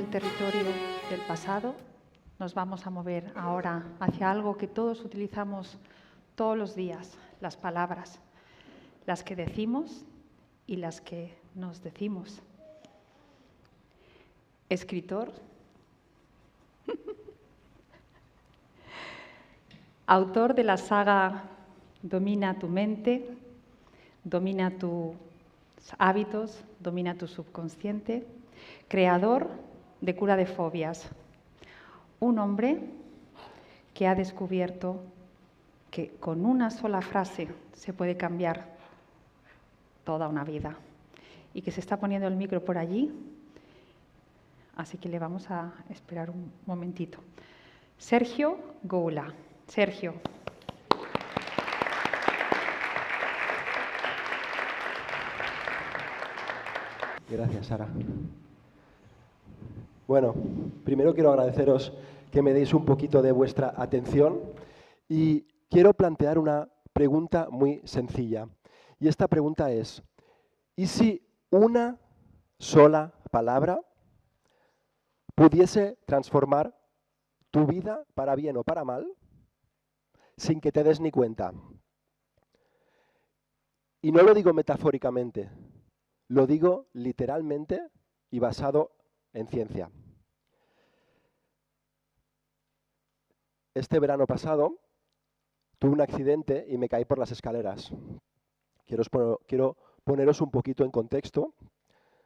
del territorio del pasado, nos vamos a mover ahora hacia algo que todos utilizamos todos los días, las palabras, las que decimos y las que nos decimos. Escritor, autor de la saga Domina tu mente, domina tus hábitos, domina tu subconsciente, creador de Cura de Fobias, un hombre que ha descubierto que con una sola frase se puede cambiar toda una vida y que se está poniendo el micro por allí, así que le vamos a esperar un momentito. Sergio Goula. Sergio. Gracias, Sara. Bueno, primero quiero agradeceros que me deis un poquito de vuestra atención y quiero plantear una pregunta muy sencilla. Y esta pregunta es, ¿y si una sola palabra pudiese transformar tu vida para bien o para mal sin que te des ni cuenta? Y no lo digo metafóricamente, lo digo literalmente y basado en ciencia. Este verano pasado tuve un accidente y me caí por las escaleras. Quiero poneros un poquito en contexto.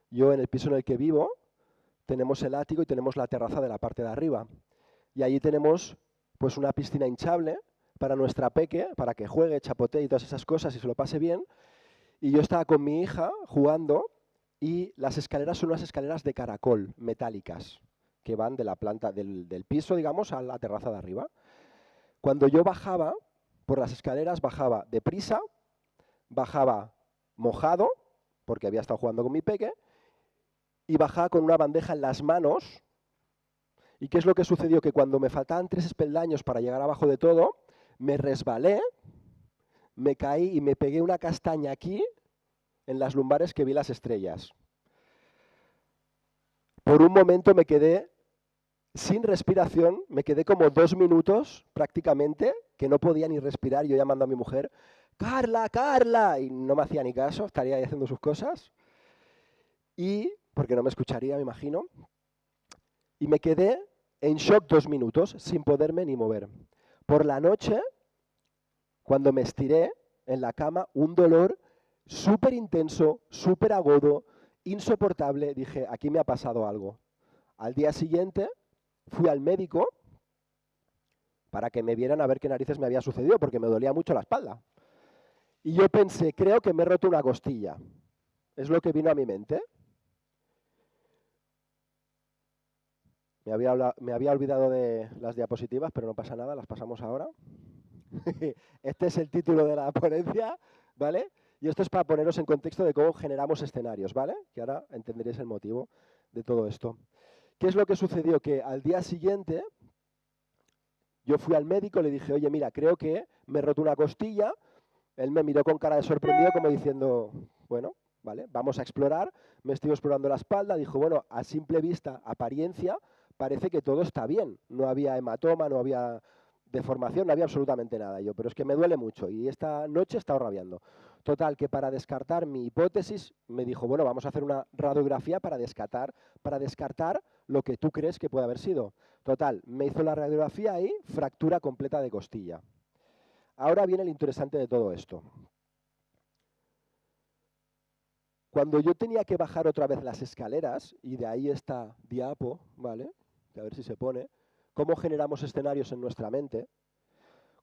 Yo en el piso en el que vivo tenemos el ático y tenemos la terraza de la parte de arriba. Y allí tenemos pues una piscina hinchable para nuestra peque, para que juegue, chapotee y todas esas cosas y se lo pase bien. Y yo estaba con mi hija jugando y las escaleras son unas escaleras de caracol metálicas que van de la planta del piso, digamos, a la terraza de arriba. Cuando yo bajaba por las escaleras, bajaba deprisa, bajaba mojado, porque había estado jugando con mi peque, y bajaba con una bandeja en las manos. ¿Y qué es lo que sucedió? Que cuando me faltaban 3 peldaños para llegar abajo de todo, me resbalé, me caí y me pegué una castaña aquí, en las lumbares, que vi las estrellas. Por un momento me quedé sin respiración, me quedé como 2 minutos prácticamente, que no podía ni respirar, yo llamando a mi mujer, ¡Carla, Carla! Y no me hacía ni caso, estaría ahí haciendo sus cosas. Y, porque no me escucharía, me imagino, y me quedé en shock 2 minutos, sin poderme ni mover. Por la noche, cuando me estiré en la cama, un dolor súper intenso, súper agudo, insoportable, dije, aquí me ha pasado algo. Al día siguiente fui al médico para que me vieran a ver qué narices me había sucedido, porque me dolía mucho la espalda. Y yo pensé, creo que me he roto una costilla. Es lo que vino a mi mente. Me había olvidado de las diapositivas, pero no pasa nada, las pasamos ahora. Este es el título de la ponencia, ¿vale? Y esto es para poneros en contexto de cómo generamos escenarios, ¿vale? Que ahora entenderéis el motivo de todo esto. ¿Qué es lo que sucedió? Que al día siguiente yo fui al médico, le dije, oye, mira, creo que me he roto una costilla. Él me miró con cara de sorprendido como diciendo, bueno, vale, vamos a explorar. Me estoy explorando la espalda. Dijo, bueno, a simple vista, apariencia, parece que todo está bien. No había hematoma, no había deformación, no había absolutamente nada. Y yo, pero es que me duele mucho y esta noche he estado rabiando. Total, que para descartar mi hipótesis, me dijo, bueno, vamos a hacer una radiografía para descartar lo que tú crees que puede haber sido. Total, me hizo la radiografía y fractura completa de costilla. Ahora viene lo interesante de todo esto. Cuando yo tenía que bajar otra vez las escaleras, y de ahí esta diapo, ¿vale? A ver si se pone, cómo generamos escenarios en nuestra mente.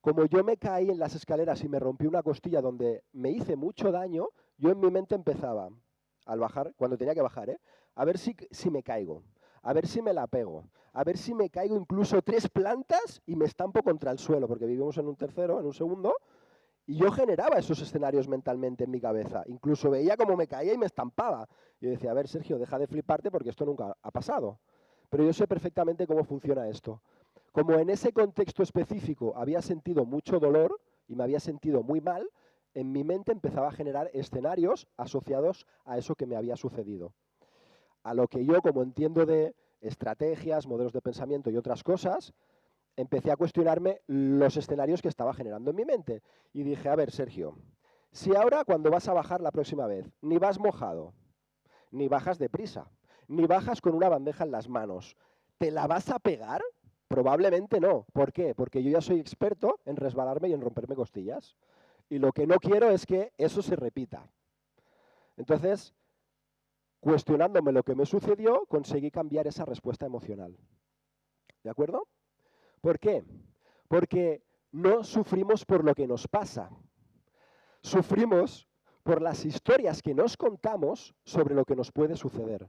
Como yo me caí en las escaleras y me rompí una costilla donde me hice mucho daño, yo en mi mente empezaba, al bajar, cuando tenía que bajar, a ver si me caigo, a ver si me la pego, a ver si me caigo incluso 3 plantas y me estampo contra el suelo, porque vivimos en un tercero, en un segundo, y yo generaba esos escenarios mentalmente en mi cabeza. Incluso veía cómo me caía y me estampaba. Y yo decía, a ver, Sergio, deja de fliparte porque esto nunca ha pasado. Pero yo sé perfectamente cómo funciona esto. Como en ese contexto específico había sentido mucho dolor y me había sentido muy mal, en mi mente empezaba a generar escenarios asociados a eso que me había sucedido. A lo que yo, como entiendo de estrategias, modelos de pensamiento y otras cosas, empecé a cuestionarme los escenarios que estaba generando en mi mente. Y dije, a ver, Sergio, si ahora cuando vas a bajar la próxima vez, ni vas mojado, ni bajas deprisa, ni bajas con una bandeja en las manos, ¿te la vas a pegar? Probablemente no. ¿Por qué? Porque yo ya soy experto en resbalarme y en romperme costillas. Y lo que no quiero es que eso se repita. Entonces, cuestionándome lo que me sucedió, conseguí cambiar esa respuesta emocional. ¿De acuerdo? ¿Por qué? Porque no sufrimos por lo que nos pasa. Sufrimos por las historias que nos contamos sobre lo que nos puede suceder.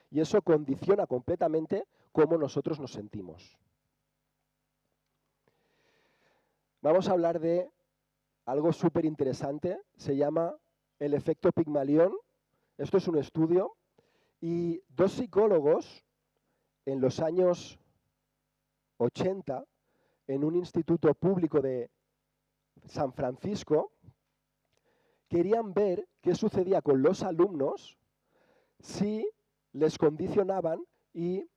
Y eso condiciona completamente cómo nosotros nos sentimos. Vamos a hablar de algo súper interesante, se llama el efecto Pigmalión. Esto es un estudio y dos psicólogos en los años 80, en un instituto público de San Francisco, querían ver qué sucedía con los alumnos si les condicionaban y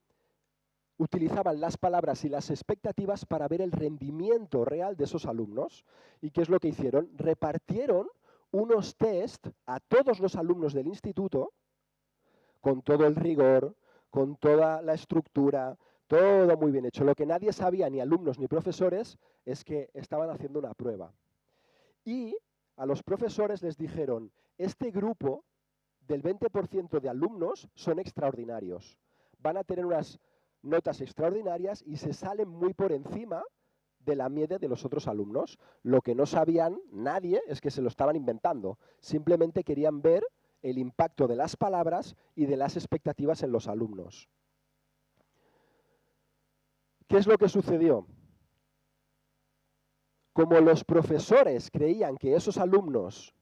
utilizaban las palabras y las expectativas para ver el rendimiento real de esos alumnos. ¿Y qué es lo que hicieron? Repartieron unos test a todos los alumnos del instituto, con todo el rigor, con toda la estructura, todo muy bien hecho. Lo que nadie sabía, ni alumnos ni profesores, es que estaban haciendo una prueba. Y a los profesores les dijeron, este grupo del 20% de alumnos son extraordinarios. Van a tener unas notas extraordinarias y se salen muy por encima de la media de los otros alumnos. Lo que no sabían nadie es que se lo estaban inventando. Simplemente querían ver el impacto de las palabras y de las expectativas en los alumnos. ¿Qué es lo que sucedió? Como los profesores creían que esos alumnos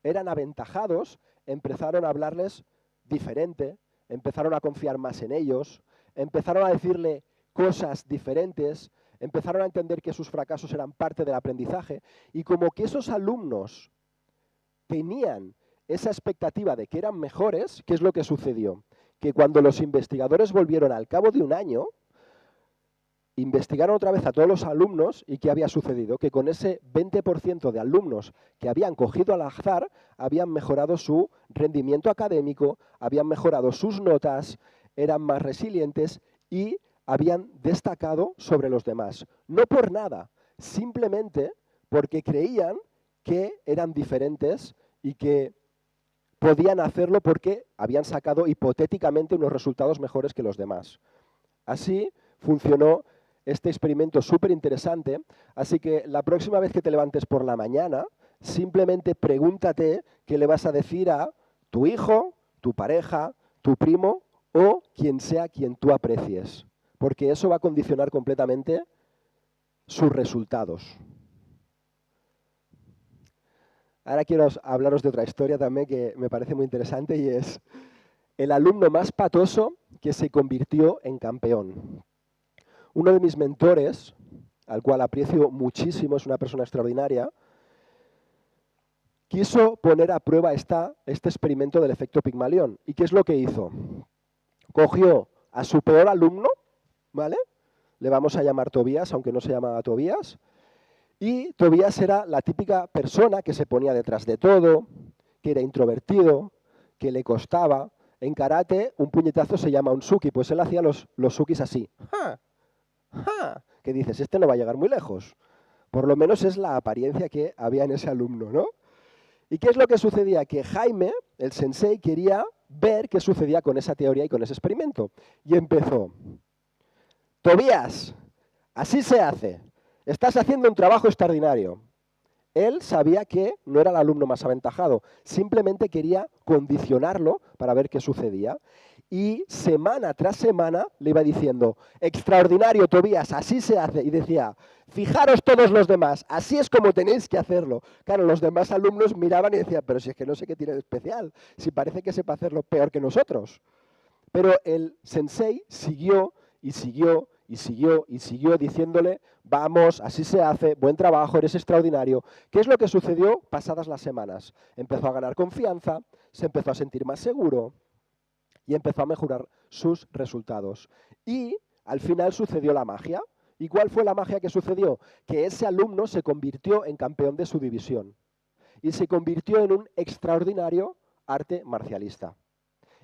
eran aventajados, empezaron a hablarles diferente, empezaron a confiar más en ellos, empezaron a decirle cosas diferentes, empezaron a entender que sus fracasos eran parte del aprendizaje. Y como que esos alumnos tenían esa expectativa de que eran mejores, ¿qué es lo que sucedió? Que cuando los investigadores volvieron al cabo de un año, investigaron otra vez a todos los alumnos y ¿qué había sucedido? Que con ese 20% de alumnos que habían cogido al azar, habían mejorado su rendimiento académico, habían mejorado sus notas, eran más resilientes y habían destacado sobre los demás. No por nada, simplemente porque creían que eran diferentes y que podían hacerlo porque habían sacado hipotéticamente unos resultados mejores que los demás. Así funcionó este experimento súper interesante, así que la próxima vez que te levantes por la mañana, simplemente pregúntate qué le vas a decir a tu hijo, tu pareja, tu primo o quien sea quien tú aprecies, porque eso va a condicionar completamente sus resultados. Ahora quiero hablaros de otra historia también que me parece muy interesante y es el alumno más patoso que se convirtió en campeón. Uno de mis mentores, al cual aprecio muchísimo, es una persona extraordinaria, quiso poner a prueba este experimento del efecto Pigmalión. ¿Y qué es lo que hizo? Cogió a su peor alumno, ¿vale? Le vamos a llamar Tobías, aunque no se llamaba Tobías, y Tobías era la típica persona que se ponía detrás de todo, que era introvertido, que le costaba. En karate, un puñetazo se llama un suki, pues él hacía los sukis así. ¡Ja! ¡Ja! Que dices, este no va a llegar muy lejos. Por lo menos es la apariencia que había en ese alumno, ¿no? ¿Y qué es lo que sucedía? Que Jaime, el sensei, quería ver qué sucedía con esa teoría y con ese experimento. Y empezó. Tobías, así se hace. Estás haciendo un trabajo extraordinario. Él sabía que no era el alumno más aventajado, simplemente quería condicionarlo para ver qué sucedía. Y semana tras semana le iba diciendo, extraordinario, Tobías, así se hace. Y decía, fijaros todos los demás, así es como tenéis que hacerlo. Claro, los demás alumnos miraban y decían, pero si es que no sé qué tiene de especial, si parece que sepa hacerlo peor que nosotros. Pero el sensei siguió y siguió y siguió y siguió diciéndole, vamos, así se hace, buen trabajo, eres extraordinario. ¿Qué es lo que sucedió pasadas las semanas? Empezó a ganar confianza, se empezó a sentir más seguro y empezó a mejorar sus resultados. Y al final sucedió la magia. ¿Y cuál fue la magia que sucedió? Que ese alumno se convirtió en campeón de su división y se convirtió en un extraordinario arte marcialista.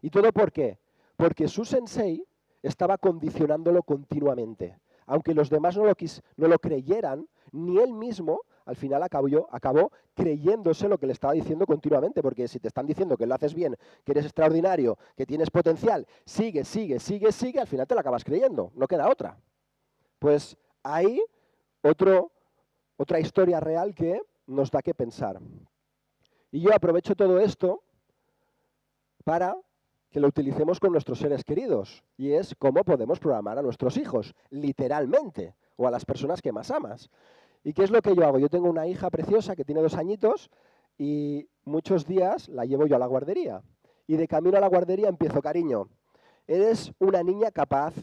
¿Y todo por qué? Porque su sensei estaba condicionándolo continuamente. Aunque los demás no lo creyeran, ni él mismo al final acabó creyéndose lo que le estaba diciendo continuamente, porque si te están diciendo que lo haces bien, que eres extraordinario, que tienes potencial, sigue, al final te lo acabas creyendo, no queda otra. Pues ahí otra historia real que nos da que pensar. Y yo aprovecho todo esto para que lo utilicemos con nuestros seres queridos, y es cómo podemos programar a nuestros hijos, literalmente, o a las personas que más amas. ¿Y qué es lo que yo hago? Yo tengo una hija preciosa que tiene 2 añitos y muchos días la llevo yo a la guardería. Y de camino a la guardería empiezo, cariño, eres una niña capaz,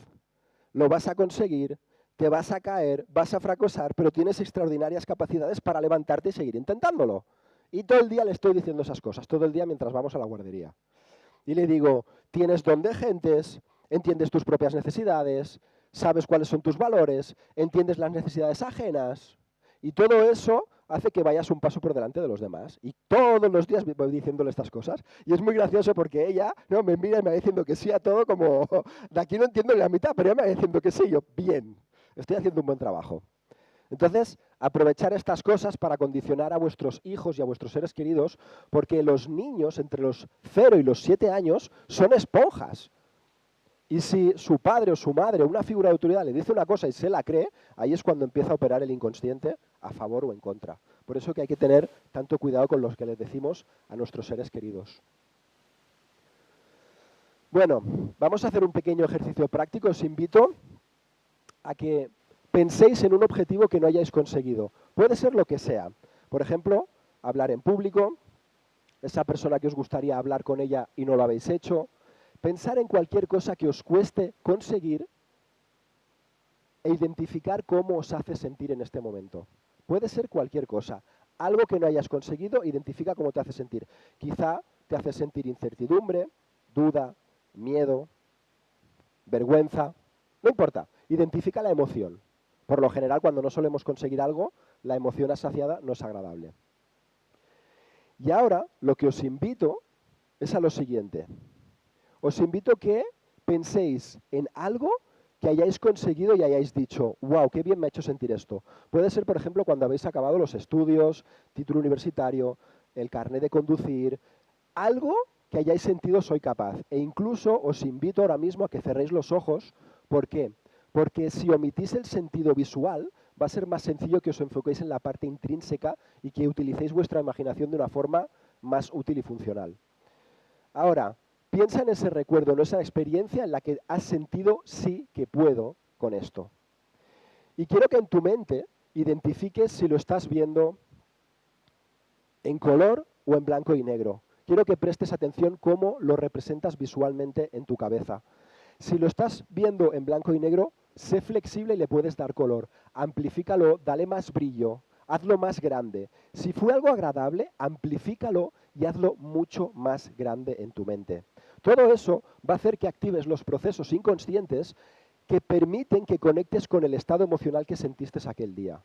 lo vas a conseguir, te vas a caer, vas a fracasar, pero tienes extraordinarias capacidades para levantarte y seguir intentándolo. Y todo el día le estoy diciendo esas cosas, todo el día mientras vamos a la guardería. Y le digo, tienes don de gentes, entiendes tus propias necesidades, sabes cuáles son tus valores, entiendes las necesidades ajenas. Y todo eso hace que vayas un paso por delante de los demás. Y todos los días voy diciéndole estas cosas. Y es muy gracioso porque ella me mira y me va diciendo que sí a todo, como de aquí no entiendo ni la mitad, pero ella me va diciendo que sí. Yo, bien, estoy haciendo un buen trabajo. Entonces, aprovechar estas cosas para condicionar a vuestros hijos y a vuestros seres queridos, porque los niños entre los 0 y los 7 años son esponjas. Y si su padre o su madre, una figura de autoridad, le dice una cosa y se la cree, ahí es cuando empieza a operar el inconsciente a favor o en contra. Por eso que hay que tener tanto cuidado con los que les decimos a nuestros seres queridos. Bueno, vamos a hacer un pequeño ejercicio práctico. Os invito a que penséis en un objetivo que no hayáis conseguido. Puede ser lo que sea. Por ejemplo, hablar en público, esa persona que os gustaría hablar con ella y no lo habéis hecho. Pensar en cualquier cosa que os cueste conseguir e identificar cómo os hace sentir en este momento. Puede ser cualquier cosa. Algo que no hayas conseguido, identifica cómo te hace sentir. Quizá te hace sentir incertidumbre, duda, miedo, vergüenza. No importa, identifica la emoción. Por lo general, cuando no solemos conseguir algo, la emoción asociada no es agradable. Y ahora, lo que os invito es a lo siguiente. Os invito a que penséis en algo que hayáis conseguido y hayáis dicho, wow, qué bien me ha hecho sentir esto. Puede ser, por ejemplo, cuando habéis acabado los estudios, título universitario, el carnet de conducir, algo que hayáis sentido soy capaz. E incluso os invito ahora mismo a que cerréis los ojos. ¿Por qué? Porque si omitís el sentido visual, va a ser más sencillo que os enfoquéis en la parte intrínseca y que utilicéis vuestra imaginación de una forma más útil y funcional. Ahora, piensa en ese recuerdo, en esa experiencia en la que has sentido sí que puedo con esto. Y quiero que en tu mente identifiques si lo estás viendo en color o en blanco y negro. Quiero que prestes atención cómo lo representas visualmente en tu cabeza. Si lo estás viendo en blanco y negro, sé flexible y le puedes dar color. Amplifícalo, dale más brillo, hazlo más grande. Si fue algo agradable, amplifícalo y hazlo mucho más grande en tu mente. Todo eso va a hacer que actives los procesos inconscientes que permiten que conectes con el estado emocional que sentiste aquel día.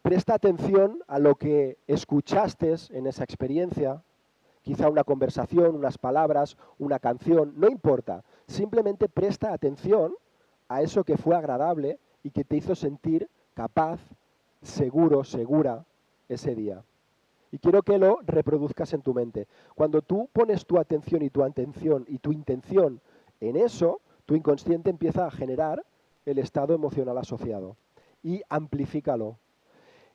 Presta atención a lo que escuchaste en esa experiencia, quizá una conversación, unas palabras, una canción, no importa. Simplemente presta atención a eso que fue agradable y que te hizo sentir capaz, seguro, segura ese día. Y quiero que lo reproduzcas en tu mente. Cuando tú pones tu atención y tu intención en eso, tu inconsciente empieza a generar el estado emocional asociado. Y amplifícalo.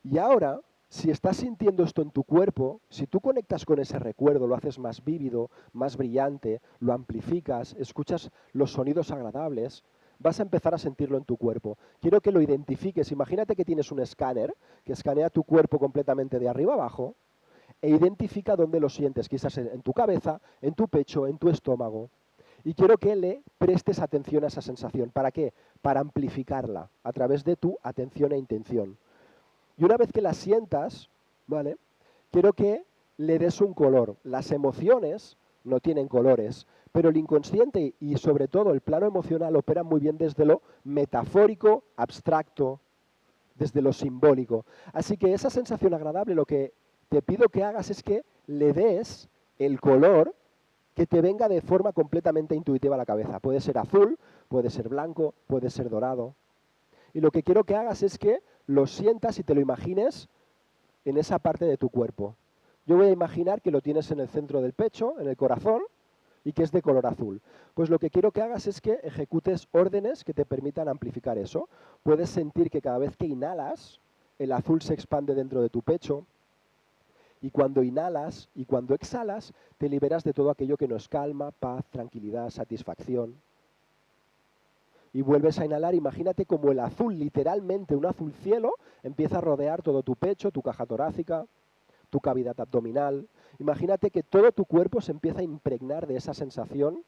Y ahora, si estás sintiendo esto en tu cuerpo, si tú conectas con ese recuerdo, lo haces más vívido, más brillante, lo amplificas, escuchas los sonidos agradables, vas a empezar a sentirlo en tu cuerpo. Quiero que lo identifiques. Imagínate que tienes un escáner que escanea tu cuerpo completamente de arriba abajo e identifica dónde lo sientes, quizás en tu cabeza, en tu pecho, en tu estómago. Y quiero que le prestes atención a esa sensación. ¿Para qué? Para amplificarla a través de tu atención e intención. Y una vez que la sientas, ¿vale? Quiero que le des un color. Las emociones no tienen colores, pero el inconsciente y sobre todo el plano emocional operan muy bien desde lo metafórico, abstracto, desde lo simbólico. Así que esa sensación agradable, lo que te pido que hagas es que le des el color que te venga de forma completamente intuitiva a la cabeza. Puede ser azul, puede ser blanco, puede ser dorado. Y lo que quiero que hagas es que lo sientas y te lo imagines en esa parte de tu cuerpo. Yo voy a imaginar que lo tienes en el centro del pecho, en el corazón, y que es de color azul. Pues lo que quiero que hagas es que ejecutes órdenes que te permitan amplificar eso. Puedes sentir que cada vez que inhalas, el azul se expande dentro de tu pecho, y cuando inhalas y cuando exhalas, te liberas de todo aquello que nos calma, paz, tranquilidad, satisfacción. Y vuelves a inhalar, imagínate como el azul, literalmente un azul cielo, empieza a rodear todo tu pecho, tu caja torácica, tu cavidad abdominal. Imagínate que todo tu cuerpo se empieza a impregnar de esa sensación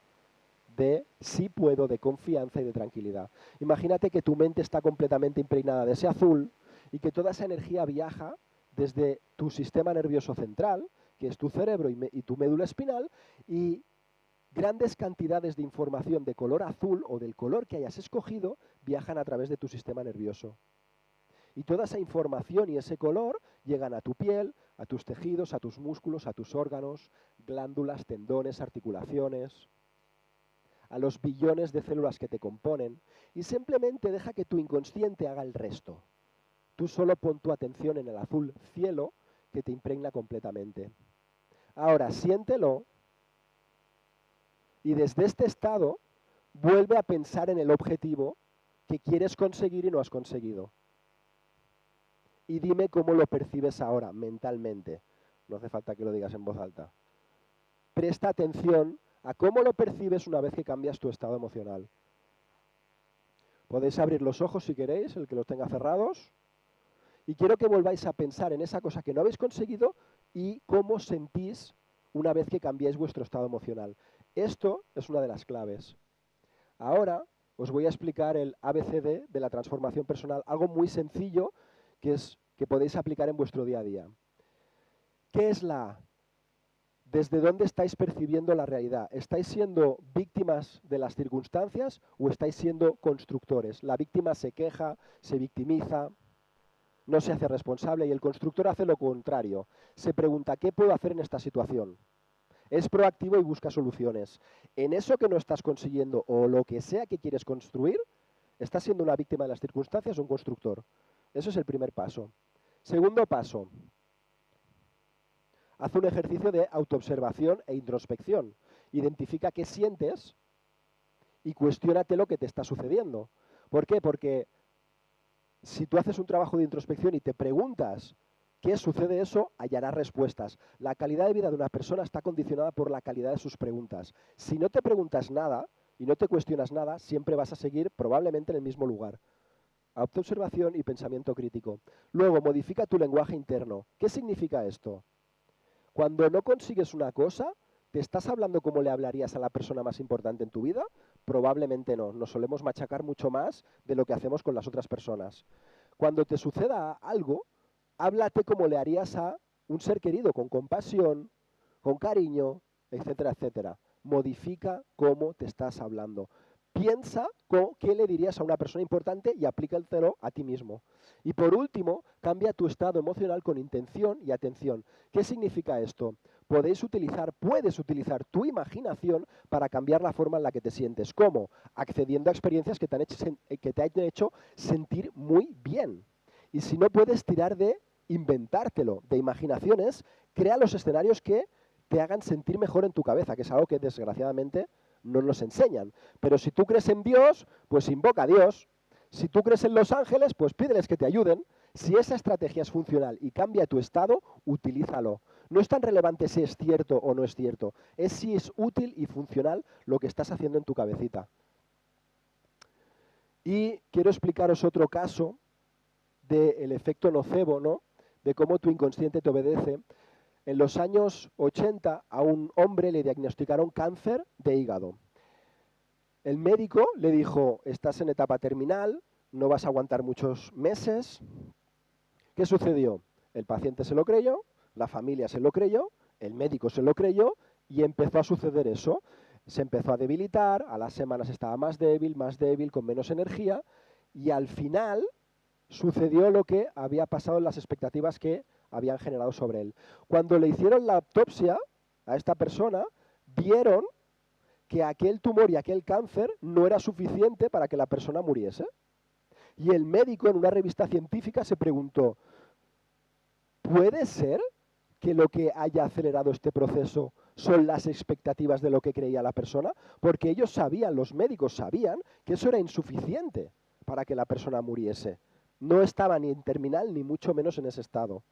de sí puedo, de confianza y de tranquilidad. Imagínate que tu mente está completamente impregnada de ese azul y que toda esa energía viaja desde tu sistema nervioso central, que es tu cerebro y tu médula espinal, y grandes cantidades de información de color azul o del color que hayas escogido viajan a través de tu sistema nervioso. Y toda esa información y ese color llegan a tu piel, a tus tejidos, a tus músculos, a tus órganos, glándulas, tendones, articulaciones, a los billones de células que te componen, y simplemente deja que tu inconsciente haga el resto. Tú solo pon tu atención en el azul cielo que te impregna completamente. Ahora, siéntelo y desde este estado vuelve a pensar en el objetivo que quieres conseguir y no has conseguido. Y dime cómo lo percibes ahora, mentalmente. No hace falta que lo digas en voz alta. Presta atención a cómo lo percibes una vez que cambias tu estado emocional. Podéis abrir los ojos si queréis, el que los tenga cerrados. Y quiero que volváis a pensar en esa cosa que no habéis conseguido y cómo sentís una vez que cambiáis vuestro estado emocional. Esto es una de las claves. Ahora os voy a explicar el ABCD de la transformación personal, algo muy sencillo que podéis aplicar en vuestro día a día. ¿Qué es la A? ¿Desde dónde estáis percibiendo la realidad? ¿Estáis siendo víctimas de las circunstancias o estáis siendo constructores? La víctima se queja, se victimiza, no se hace responsable y el constructor hace lo contrario. Se pregunta, ¿qué puedo hacer en esta situación? Es proactivo y busca soluciones. En eso que no estás consiguiendo o lo que sea que quieres construir, ¿estás siendo una víctima de las circunstancias o un constructor? Eso es el primer paso. Segundo paso, haz un ejercicio de autoobservación e introspección. Identifica qué sientes y cuestiónate lo que te está sucediendo. ¿Por qué? Porque si tú haces un trabajo de introspección y te preguntas qué sucede eso, hallarás respuestas. La calidad de vida de una persona está condicionada por la calidad de sus preguntas. Si no te preguntas nada y no te cuestionas nada, siempre vas a seguir probablemente en el mismo lugar. Autoobservación y pensamiento crítico. Luego, modifica tu lenguaje interno. ¿Qué significa esto? Cuando no consigues una cosa, ¿te estás hablando como le hablarías a la persona más importante en tu vida? Probablemente no. Nos solemos machacar mucho más de lo que hacemos con las otras personas. Cuando te suceda algo, háblate como le harías a un ser querido, con compasión, con cariño, etcétera, etcétera. Modifica cómo te estás hablando. Piensa qué le dirías a una persona importante y aplícalo a ti mismo. Y por último, cambia tu estado emocional con intención y atención. ¿Qué significa esto? Puedes utilizar tu imaginación para cambiar la forma en la que te sientes. ¿Cómo? Accediendo a experiencias que te han hecho sentir muy bien. Y si no puedes tirar de inventártelo, de imaginaciones, crea los escenarios que te hagan sentir mejor en tu cabeza, que es algo que desgraciadamente no nos enseñan. Pero si tú crees en Dios, pues invoca a Dios. Si tú crees en los ángeles, pues pídeles que te ayuden. Si esa estrategia es funcional y cambia tu estado, utilízalo. No es tan relevante si es cierto o no es cierto, es si es útil y funcional lo que estás haciendo en tu cabecita. Y quiero explicaros otro caso del efecto nocebo, ¿no? De cómo tu inconsciente te obedece. En los años 80 a un hombre le diagnosticaron cáncer de hígado. El médico le dijo, estás en etapa terminal, no vas a aguantar muchos meses. ¿Qué sucedió? El paciente se lo creyó, la familia se lo creyó, el médico se lo creyó Y empezó a suceder eso. Se empezó a debilitar, a las semanas estaba más débil, con menos energía, y al final sucedió lo que había pasado en las expectativas que habían generado sobre él. Cuando le hicieron la autopsia a esta persona, vieron que aquel tumor y aquel cáncer no era suficiente para que la persona muriese. Y el médico en una revista científica se preguntó, ¿puede ser que lo que haya acelerado este proceso son las expectativas de lo que creía la persona? Porque ellos sabían, los médicos sabían, que eso era insuficiente para que la persona muriese. No estaba ni en terminal ni mucho menos en ese estado.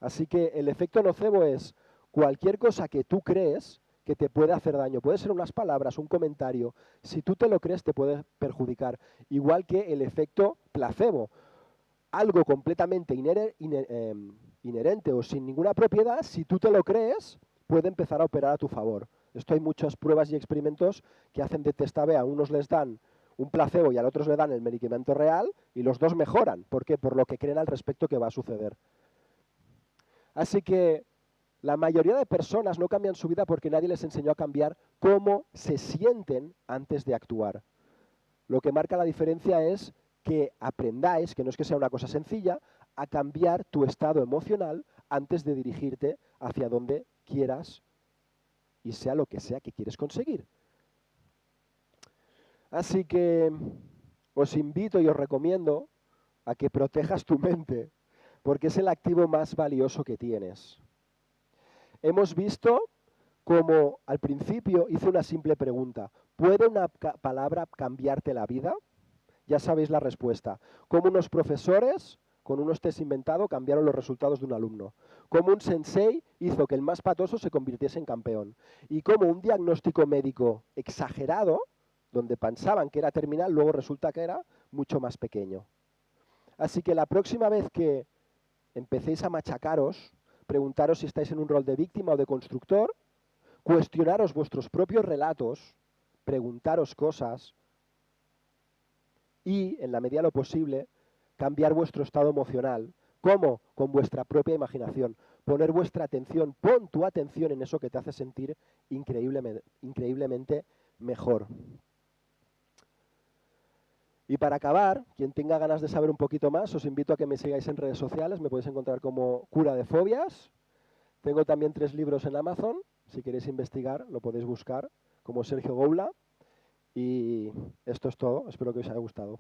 Así que el efecto nocebo es cualquier cosa que tú crees que te puede hacer daño. Puede ser unas palabras, un comentario. Si tú te lo crees, te puede perjudicar. Igual que el efecto placebo. Algo completamente inherente o sin ninguna propiedad, si tú te lo crees, puede empezar a operar a tu favor. Esto hay muchas pruebas y experimentos que hacen de testa B. A unos les dan un placebo y a otros le dan el medicamento real y los dos mejoran. ¿Por qué? Por lo que creen al respecto que va a suceder. Así que la mayoría de personas no cambian su vida porque nadie les enseñó a cambiar cómo se sienten antes de actuar. Lo que marca la diferencia es que aprendáis, que no es que sea una cosa sencilla, a cambiar tu estado emocional antes de dirigirte hacia donde quieras y sea lo que sea que quieres conseguir. Así que os invito y os recomiendo a que protejas tu mente, porque es el activo más valioso que tienes. Hemos visto cómo al principio hice una simple pregunta. ¿Puede una palabra cambiarte la vida? Ya sabéis la respuesta. Cómo unos profesores, con unos test inventados, cambiaron los resultados de un alumno. Cómo un sensei hizo que el más patoso se convirtiese en campeón. Y cómo un diagnóstico médico exagerado, donde pensaban que era terminal, luego resulta que era mucho más pequeño. Así que la próxima vez que empecéis a machacaros, preguntaros si estáis en un rol de víctima o de constructor, cuestionaros vuestros propios relatos, preguntaros cosas y, en la medida de lo posible, cambiar vuestro estado emocional. ¿Cómo? Con vuestra propia imaginación. Poner vuestra atención, pon tu atención en eso que te hace sentir increíblemente mejor. Y para acabar, quien tenga ganas de saber un poquito más, os invito a que me sigáis en redes sociales. Me podéis encontrar como Cura de Fobias. Tengo también 3 libros en Amazon. Si queréis investigar, lo podéis buscar como Sergio Goula. Y esto es todo. Espero que os haya gustado.